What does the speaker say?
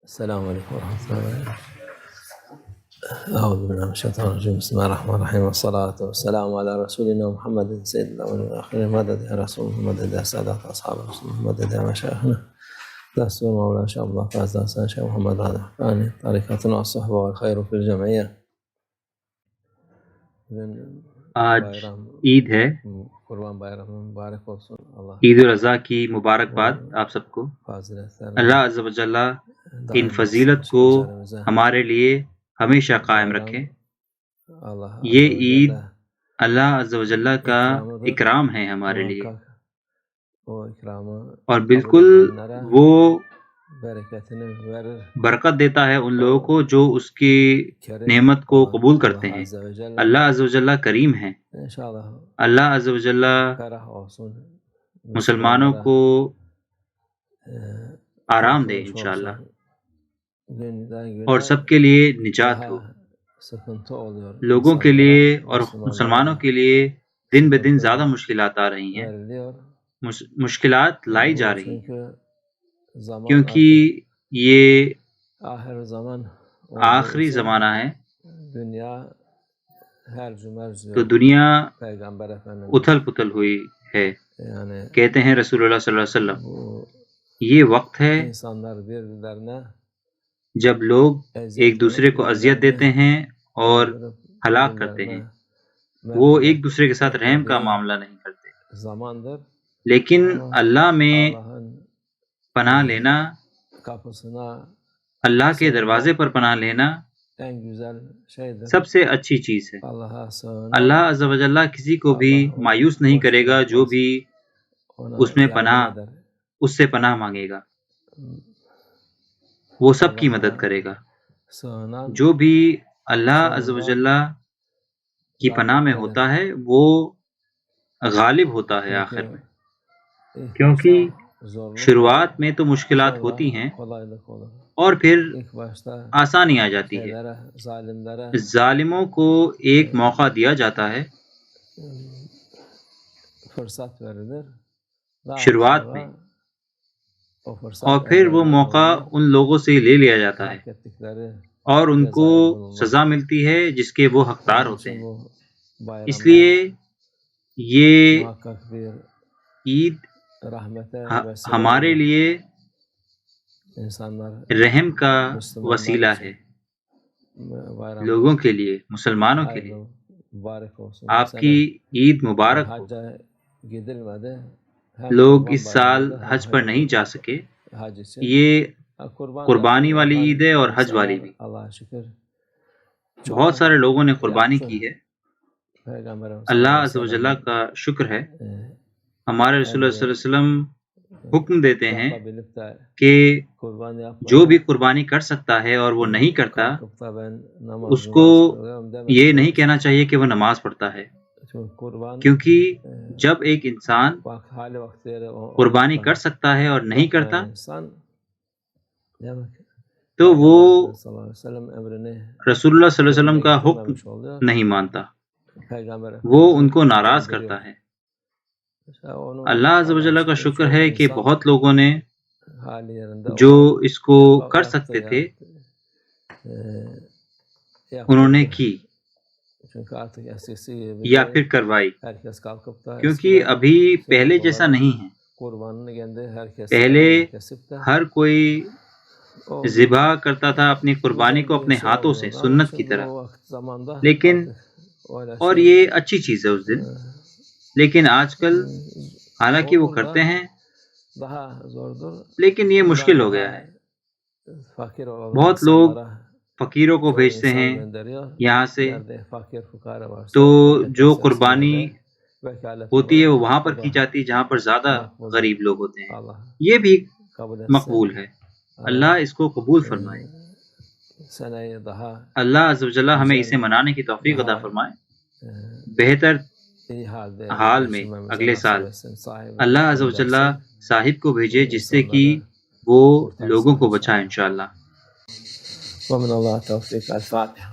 السلام علیکم ورحمۃ اللہ وبرکاتہ۔ اعوذ باللہ من الشیطان الرجیم، بسم اللہ الرحمن الرحیم، والصلاۃ والسلام علی رسولنا محمد سید الاولین والآخرین، مدد یا رسول محمد یا سادات اصحاب رسول محمد یا مشایخنا دستور مولانا شیخ عبد الله فاز حسن شیخ محمد علی طریقتنا الصحبہ والخیر فی الجمعیہ۔ آج عید ہے، قربان بائرام مبارک ہو عید الاضحیٰ کی مبارکباد آپ سب کو۔ اللہ عز و جل ان فضیلت کو ہمارے لیے ہمیشہ قائم رکھے۔ یہ عید اللہ عز و جل کا اکرام ہے ہمارے لیے، اور بالکل وہ برکت دیتا ہے ان لوگوں کو جو اس کی نعمت کو قبول کرتے ہیں۔ اللہ عز و جل کریم ہے۔ اللہ عز و جل مسلمانوں کو آرام دے انشاءاللہ، اور سب کے لیے نجات ہو۔ لوگوں کے لیے اور مسلمانوں کے لیے دن بہ دن زیادہ مشکلات آ رہی ہیں، مشکلات لائی جا رہی ہیں، کیونکہ یہ آخری زمانہ ہے، تو دنیا اتھل پتھل ہوئی ہے۔ کہتے ہیں رسول اللہ صلی اللہ علیہ وسلم، یہ وقت ہے جب لوگ ایک دوسرے کو اذیت دیتے ہیں اور ہلاک کرتے ہیں، وہ ایک دوسرے کے ساتھ رحم کا معاملہ نہیں کرتے، لیکن اللہ میں پناہ لینا، اللہ کے دروازے پر پناہ لینا سب سے اچھی چیز ہے۔ اللہ عز و جل کسی کو بھی مایوس نہیں کرے گا جو بھی اس سے پناہ مانگے گا، وہ سب کی مدد کرے گا۔ جو بھی اللہ عز و جل کی پناہ میں ہوتا ہے وہ غالب ہوتا ہے آخر میں، کیونکہ شروعات میں تو مشکلات ہوتی ہیں اور پھر آسانی آ جاتی ہے۔ ظالموں کو ایک موقع دیا جاتا ہے شروعات میں، اور پھر وہ موقع ان لوگوں سے لے لیا جاتا ہے اور ان کو سزا ملتی ہے جس کے وہ حقدار ہوتے ہیں۔ اس لیے یہ عید ہمارے لیے رحم کا وسیلہ ہے، لوگوں کے لیے، مسلمانوں کے لیے۔ آپ کی عید مبارک ہو۔ لوگ اس سال حج پر نہیں جا سکے، یہ قربانی والی عید ہے اور حج والی بھی۔ بہت سارے لوگوں نے قربانی کی ہے، اللہ عز و جل کا شکر ہے۔ ہمارے رسول اللہ صلی اللہ علیہ وسلم حکم دیتے ہیں کہ جو بھی قربانی کر سکتا ہے اور وہ نہیں کرتا، اس کو یہ نہیں کہنا چاہیے کہ وہ نماز پڑھتا ہے، کیونکہ جب ایک انسان قربانی کر سکتا ہے اور نہیں کرتا تو وہ رسول اللہ صلی اللہ علیہ وسلم کا حکم نہیں مانتا، وہ ان کو ناراض کرتا ہے۔ اللہ عز و جل کا شکر ہے کہ بہت لوگوں نے جو اس کو کر سکتے تھے انہوں نے کی یا پھر کروائی، کیونکہ ابھی پہلے جیسا نہیں ہے۔ پہلے ہر کوئی ذبح کرتا تھا اپنی قربانی کو اپنے ہاتھوں سے سنت کی طرح، لیکن اور یہ اچھی چیز ہے اس دن، لیکن آج کل حالانکہ وہ کرتے ہیں لیکن یہ مشکل ہو گیا ہے۔ بہت لوگ فقیروں کو بھیجتے ہیں یہاں سے، تو جو قربانی ہوتی ہے وہ وہاں پر کی جاتی ہے جہاں پر زیادہ غریب لوگ ہوتے ہیں، یہ بھی مقبول ہے۔ اللہ اس کو قبول فرمائے۔ اللہ عز و جل ہمیں اسے منانے کی توفیق عطا فرمائے۔ بہتر حال میں اگلے سال اللہ عز و جل صاحب کو بھیجے جس سے کہ وہ لوگوں کو بچائے انشاءاللہ۔ ومن اللہ توفیق۔ الفاتحہ۔